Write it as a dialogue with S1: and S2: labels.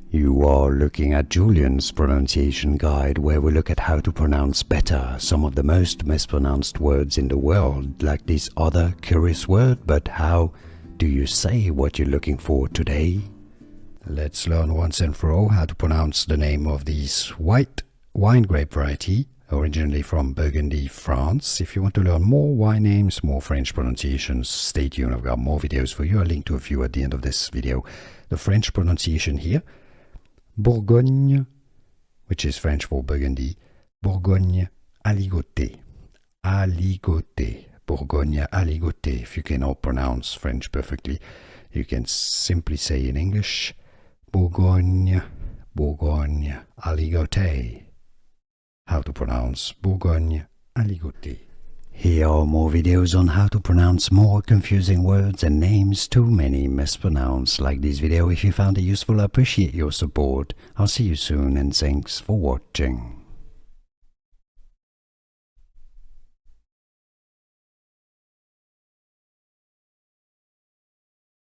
S1: You are looking at Julian's pronunciation guide, where we look at how to pronounce better some of the most mispronounced words in the world, like this other curious word, but how do you say what you're looking for today? Let's learn once and for all how to pronounce the name of this white wine grape variety, originally from Burgundy, France. If you want to learn more wine names, more French pronunciations, stay tuned. I've got more videos for you. I'll link to a few at the end of this video. The French pronunciation here: Bourgogne, which is French for Burgundy. Bourgogne Aligoté. Aligoté. Bourgogne Aligoté. If you cannot pronounce French perfectly, you can simply say in English, Bourgogne Aligoté. How to pronounce Bourgogne Aligoté. Here are more videos on how to pronounce more confusing words and names too many mispronounced. Like this video if you found it useful. I appreciate your support. I'll see you soon and thanks for watching.